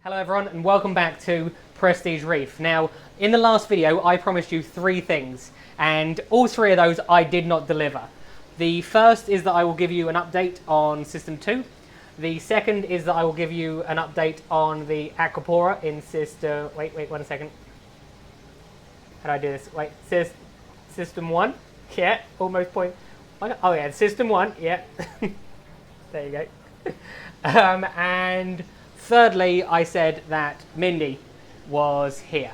Hello everyone and welcome back to Prestige Reef. Now, in the last video I promised you three things and all three of those I did not deliver. The first is that I will give you an update on System 2. The second is that I will give you an update on the Acropora in System... Wait 1 second. How do I do this? Wait, System 1? Yeah, almost point... Oh yeah, System 1, yeah. There you go. And thirdly, I said that Mindy was here.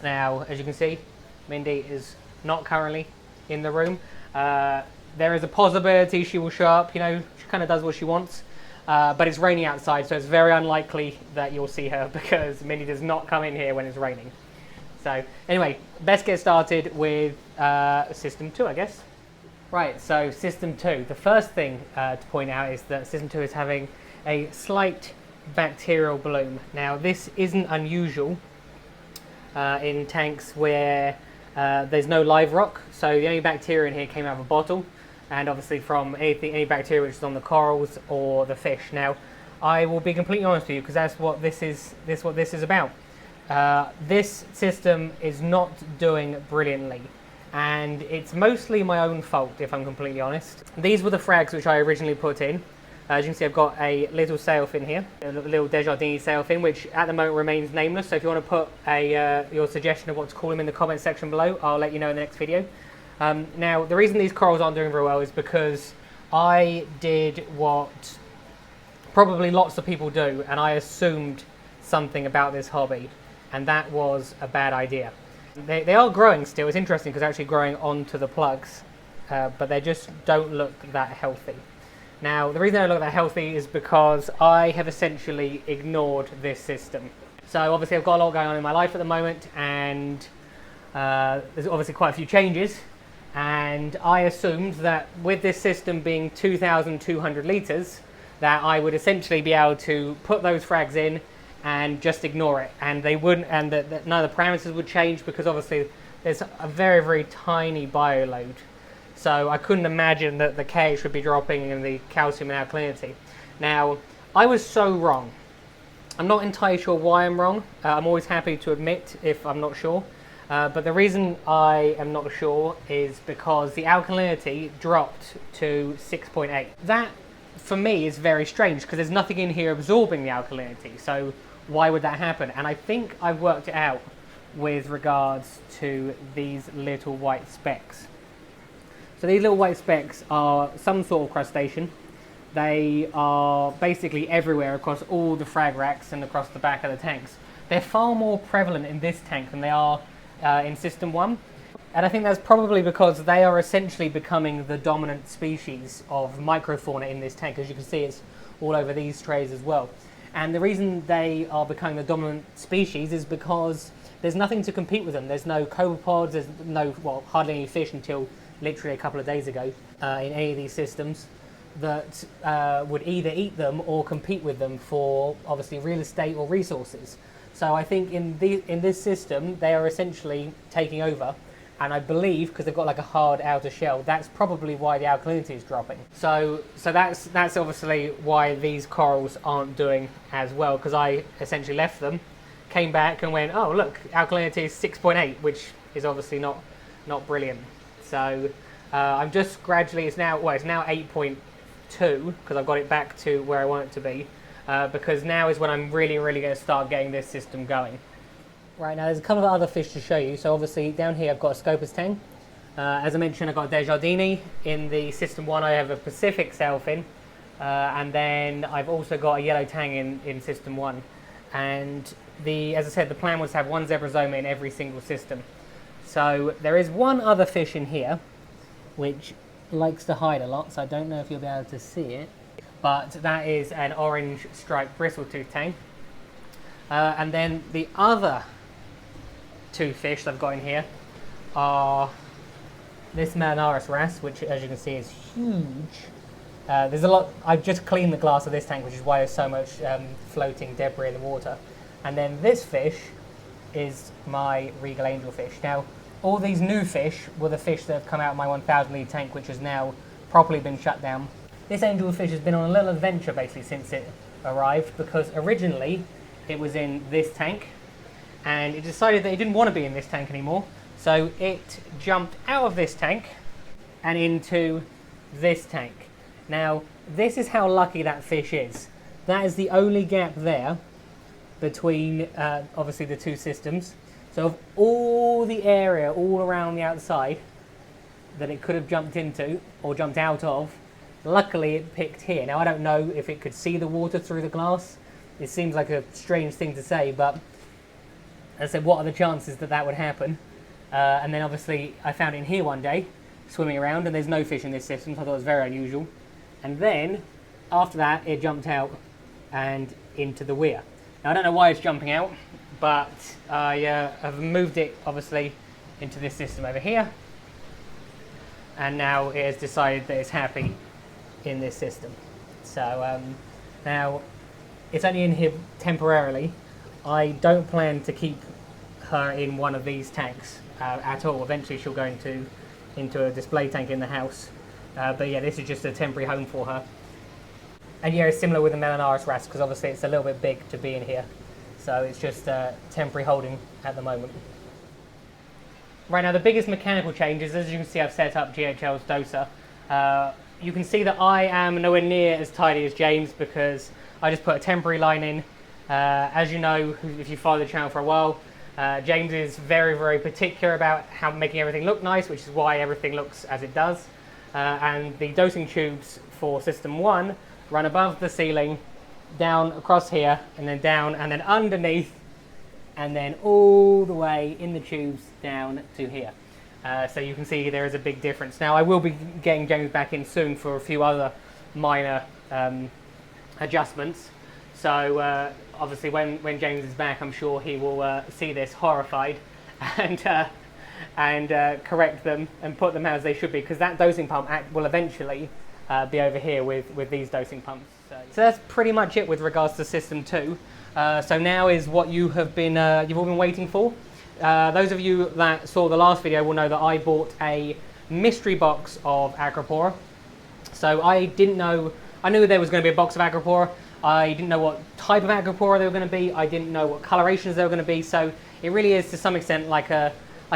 Now, as you can see, Mindy is not currently in the room. There is a possibility she will show up, you know, she kind of does what she wants. But it's raining outside, so it's very unlikely that you'll see her because Mindy does not come in here when it's raining. So, anyway, let's get started with System 2, I guess. Right, so System 2. The first thing to point out is that System 2 is having a slight bacterial bloom. Now, this isn't unusual in tanks where there's no live rock, so the only bacteria in here came out of a bottle, and obviously from any bacteria which is on the corals or the fish. Now, I will be completely honest with you because that's what this is about. This system is not doing brilliantly, and it's mostly my own fault if I'm completely honest. These were the frags which I originally put in. As you can see, I've got a little sailfin here, a little Desjardins sailfin, which at the moment remains nameless. So if you want to put your suggestion of what to call him in the comment section below, I'll let you know in the next video. Now, the reason these corals aren't doing very well is because I did what probably lots of people do, and I assumed something about this hobby, and that was a bad idea. They are growing still. It's interesting because they're actually growing onto the plugs, but they just don't look that healthy. Now, the reason they don't look that healthy is because I have essentially ignored this system. So obviously I've got a lot going on in my life at the moment, and there's obviously quite a few changes, and I assumed that with this system being 2,200 litres, that I would essentially be able to put those frags in and just ignore it, and they wouldn't, and that none of the parameters would change because obviously there's a very, very tiny bioload. So I couldn't imagine that the KH would be dropping and the calcium and alkalinity. Now, I was so wrong. I'm not entirely sure why I'm wrong. I'm always happy to admit if I'm not sure. But the reason I am not sure is because the alkalinity dropped to 6.8. That, for me, is very strange because there's nothing in here absorbing the alkalinity. So why would that happen? And I think I've worked it out with regards to these little white specks. So these little white specks are some sort of crustacean. They are basically everywhere across all the frag racks and across the back of the tanks. They're far more prevalent in this tank than they are in System 1. And I think that's probably because they are essentially becoming the dominant species of microfauna in this tank. As you can see, it's all over these trays as well. And the reason they are becoming the dominant species is because there's nothing to compete with them. There's no copepods, there's no, well, hardly any fish until literally a couple of days ago in any of these systems that would either eat them or compete with them for obviously real estate or resources. So I think in this system they are essentially taking over, and I believe because they've got like a hard outer shell, that's probably why the alkalinity is dropping. So that's obviously why these corals aren't doing as well, because I essentially left them, came back and went, oh look, alkalinity is 6.8, which is obviously not brilliant. So I'm just gradually, it's now 8.2 because I've got it back to where I want it to be, because now is when I'm really going to start getting this system going. Right, now there's a couple of other fish to show you. So obviously down here I've got a Scopus tang. As I mentioned, I've got a Desjardins. In the System 1 I have a Pacific sailfin, and then I've also got a yellow tang in System 1. And as I said, the plan was to have one Zebrasoma in every single system. So there is one other fish in here which likes to hide a lot, so I don't know if you'll be able to see it, but that is an orange striped bristletooth tang. And then the other two fish that I've got in here are this Melanaris wrasse, which as you can see is huge. There's a lot. I've just cleaned the glass of this tank, which is why there's so much floating debris in the water. And then this fish is my Regal Angelfish. Now, all these new fish were the fish that have come out of my 1,000 litre tank, which has now properly been shut down. This angelfish has been on a little adventure basically since it arrived, because originally it was in this tank, and it decided that it didn't want to be in this tank anymore, so it jumped out of this tank and into this tank. Now, this is how lucky that fish is. That is the only gap there between, obviously, the two systems. So of all the area all around the outside that it could have jumped into or jumped out of, luckily it picked here. Now, I don't know if it could see the water through the glass. It seems like a strange thing to say, but as I said, what are the chances that that would happen? And then obviously I found it in here one day, swimming around, and there's no fish in this system, so I thought it was very unusual. And then, after that, it jumped out and into the weir. Now, I don't know why it's jumping out, but I have moved it, obviously, into this system over here. And now it has decided that it's happy in this system. So, now, it's only in here temporarily. I don't plan to keep her in one of these tanks at all. Eventually, she'll go into a display tank in the house. But yeah, this is just a temporary home for her. And yeah, it's similar with the Melanaris wrasse, because obviously it's a little bit big to be in here. So it's just temporary holding at the moment. Right now, the biggest mechanical changes, as you can see, I've set up GHL's doser. You can see that I am nowhere near as tidy as James, because I just put a temporary line in. As you know, if you follow the channel for a while, James is very, very particular about making everything look nice, which is why everything looks as it does. And the dosing tubes for system 1 run above the ceiling, down across here, and then down, and then underneath, and then all the way in the tubes down to here. So you can see there is a big difference. Now, I will be getting James back in soon for a few other minor adjustments. So obviously when James is back, I'm sure he will see this horrified and correct them and put them as they should be, because that dosing pump will eventually be over here with these dosing pumps. So that's pretty much it with regards to System 2. So now is what you've all been waiting for. Those of you that saw the last video will know that I bought a mystery box of Acropora. So I knew there was going to be a box of Acropora. I didn't know what type of Acropora they were going to be. I didn't know what colorations they were going to be. So it really is, to some extent, like a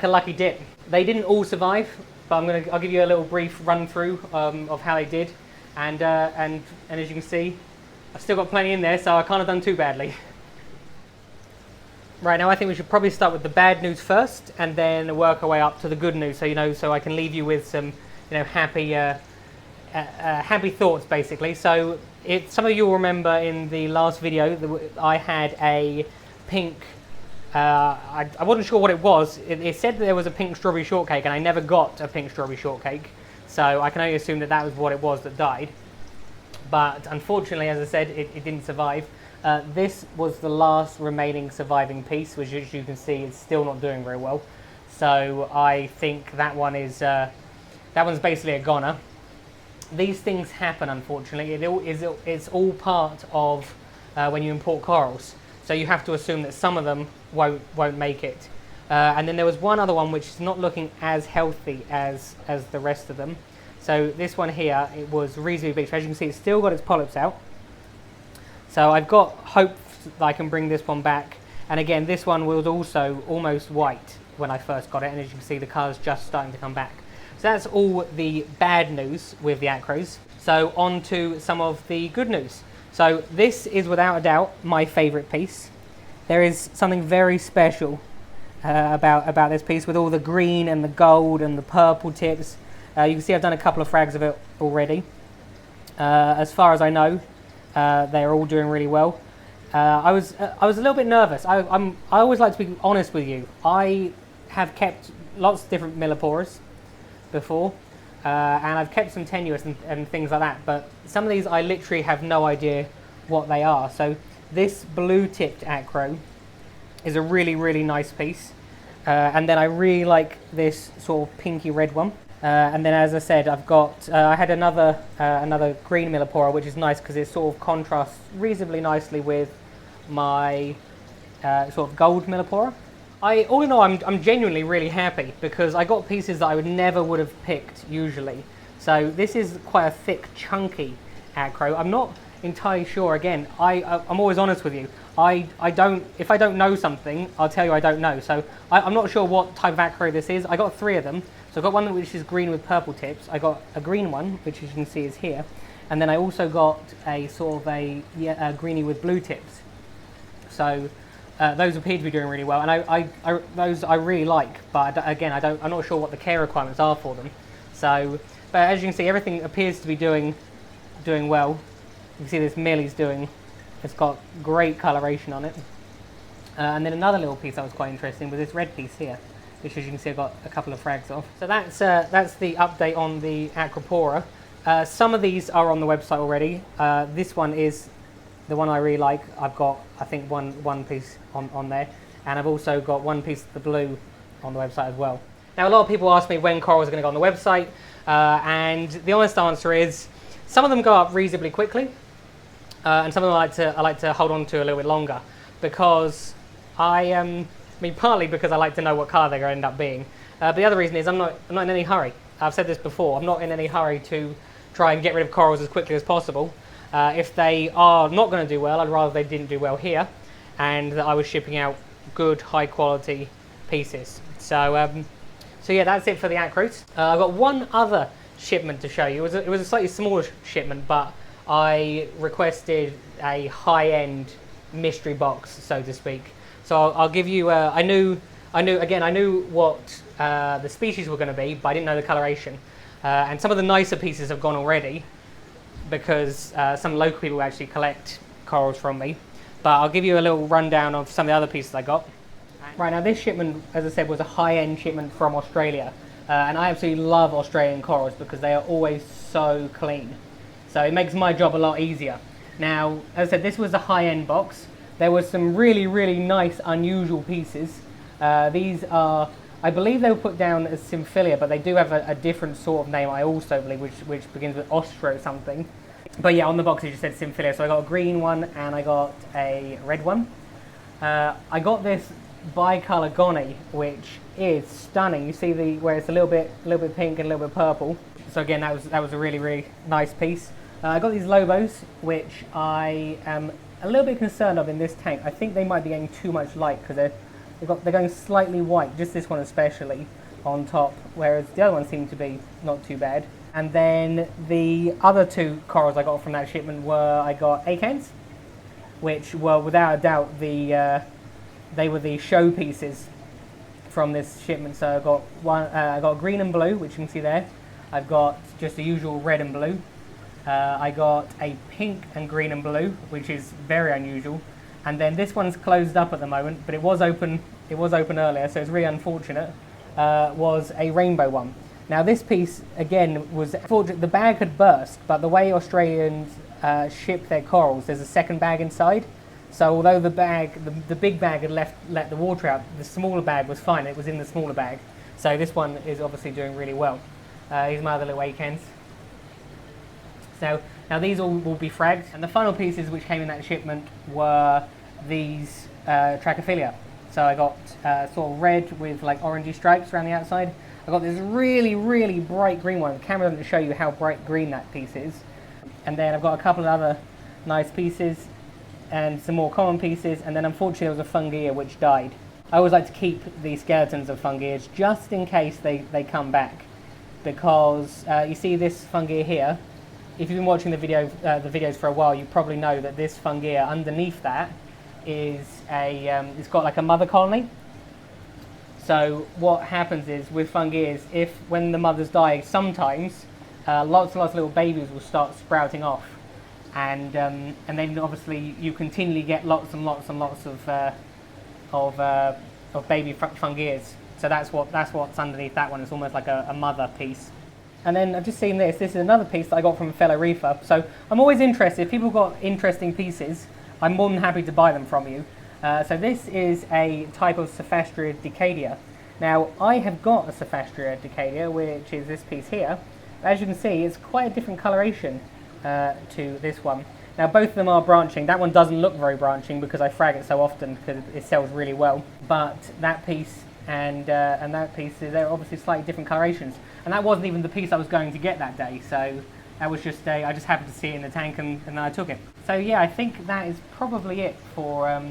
lucky dip. They didn't all survive, but I'll give you a little brief run through of how they did. And as you can see, I've still got plenty in there, so I can't have done too badly. Right, now I think we should probably start with the bad news first, and then work our way up to the good news. So I can leave you with some happy thoughts, basically. So some of you will remember in the last video that I had a pink. I wasn't sure what it was. It said that there was a pink strawberry shortcake, and I never got a pink strawberry shortcake. So I can only assume that was what it was that died. But unfortunately, as I said, it didn't survive. This was the last remaining surviving piece, which, as you can see, is still not doing very well. So I think that one's basically a goner. These things happen, unfortunately. It's all part of when you import corals. So you have to assume that some of them won't make it. And then there was one other one which is not looking as healthy as the rest of them. So this one here, it was reasonably big. So as you can see, it's still got its polyps out. So I've got hope that I can bring this one back. And again, this one was also almost white when I first got it. And as you can see, the colour's just starting to come back. So that's all the bad news with the acros. So on to some of the good news. So this is without a doubt my favourite piece. There is something very special about this piece, with all the green and the gold and the purple tips. You can see I've done a couple of frags of it already. As far as I know, they're all doing really well. I was a little bit nervous. I always like to be honest with you. I have kept lots of different Milliporas before, and I've kept some tenuous and things like that, but some of these I literally have no idea what they are. So this blue tipped acro is a really, really nice piece, and then I really like this sort of pinky red one, and then, as I said, I've got I had another green Millipora, which is nice because it sort of contrasts reasonably nicely with my sort of gold Millipora. All in all, I'm genuinely really happy, because I got pieces that I never would have picked usually. So this is quite a thick, chunky acro. entirely sure. Again, I'm always honest with you. If I don't know something, I'll tell you I don't know. So I'm not sure what type of acro this is. I got 3 of them. So I got one which is green with purple tips. I got a green one, which as you can see is here. And then I also got a sort of a greeny with blue tips. So those appear to be doing really well, and those I really like. But again, I'm not sure what the care requirements are for them. So, but as you can see, everything appears to be doing well. You can see this Millie's it's got great coloration on it. And then another little piece that was quite interesting was this red piece here, which as you can see I've got a couple of frags of. So that's the update on the Acropora. Some of these are on the website already. This one is the one I really like. I've got, I think, one piece on there, and I've also got one piece of the blue on the website as well. Now, a lot of people ask me when corals are going to go on the website, and the honest answer is some of them go up reasonably quickly, and some of them I like to hold on to a little bit longer, because I mean, partly because I like to know what colour they're going to end up being, but the other reason is I'm not in any hurry. I've said this before. I'm not in any hurry to try and get rid of corals as quickly as possible. If they are not going to do well, I'd rather they didn't do well here, and that I was shipping out good, high quality pieces. So yeah, that's it for the acros. I've got one other shipment to show you. It was a slightly smaller shipment, but I requested a high-end mystery box, so to speak. So I'll give you. I knew what the species were going to be, but I didn't know the coloration. And some of the nicer pieces have gone already, because some local people actually collect corals from me. But I'll give you a little rundown of some of the other pieces I got. Right, now this shipment, as I said, was a high-end shipment from Australia. And I absolutely love Australian corals because they are always so clean. So it makes my job a lot easier. Now, as I said, this was a high-end box. There was some really, really nice, unusual pieces. These are, I believe they were put down as Cephastria, but they do have a different sort of name, I also believe, which begins with Ostro something. But yeah, on the box it just said Cephastria. So I got a green one and I got a red one. I got this bicolor Goni, which is stunning. You see where it's a little bit pink and a little bit purple. So again, that was a really, really nice piece. I got these Lobos, which I am a little bit concerned of in this tank. I think they might be getting too much light because they're going slightly white, just this one especially, on top, whereas the other ones seem to be not too bad. And then the other 2 corals I got from that shipment were, I got acants, which were without a doubt they were the show pieces from this shipment. So I got one, I got green and blue, which you can see there. I've got just the usual red and blue. I got a pink and green and blue, which is very unusual. And then this one's closed up at the moment, but it was open earlier, so it's really unfortunate. Was a rainbow one. Now this piece again was the bag had burst, but the way Australians ship their corals, there's a second bag inside. So although the big bag had let the water out, the smaller bag was fine. It was in the smaller bag. So this one is obviously doing really well. Here's my other little acants. So now these all will be fragged, and the final pieces which came in that shipment were these Trachophilia. So I got sort of red with like orangey stripes around the outside. I got this really, really bright green one. The camera doesn't show you how bright green that piece is. And then I've got a couple of other nice pieces and some more common pieces, and then unfortunately there was a fungia which died. I always like to keep the skeletons of fungias just in case they come back, because you see this fungia here. If you've been watching the videos for a while, you probably know that this fungia underneath that is it's got like a mother colony. So what happens is with fungi is when the mothers die, sometimes lots and lots of little babies will start sprouting off, and then obviously you continually get lots and lots and lots of baby fungi. So that's what's underneath that one. It's almost like a mother piece. And then I've just seen this. This is another piece that I got from a fellow reefer. So I'm always interested. If people got interesting pieces, I'm more than happy to buy them from you. So this is a type of Cephastria Decayer. Now I have got a Cephastria Decayer, which is this piece here. As you can see, it's quite a different coloration to this one. Now both of them are branching. That one doesn't look very branching because I frag it so often because it sells really well. But that piece and that piece, they're obviously slightly different colorations. And that wasn't even the piece I was going to get that day. So That was just I just happened to see it in the tank and then I took it. So yeah, I think that is probably it for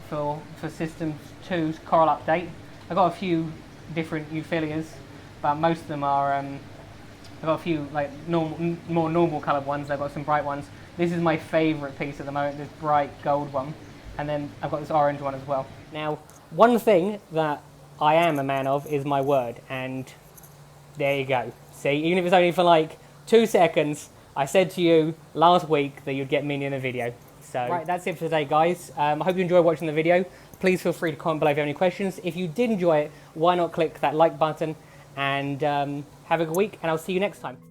for System 2's coral update. I got a few different euphyllias, but most of them are I've got a few like more normal coloured ones. I've got some bright ones. This is my favourite piece at the moment, this bright gold one, and then I've got this orange one as well. Now, one thing that I am a man of is my word, and there you go. See, even if it's only for like 2 seconds, I said to you last week that you'd get me in a video. So, right, that's it for today, guys. I hope you enjoyed watching the video. Please feel free to comment below if you have any questions. If you did enjoy it, why not click that like button, and have a good week, and I'll see you next time.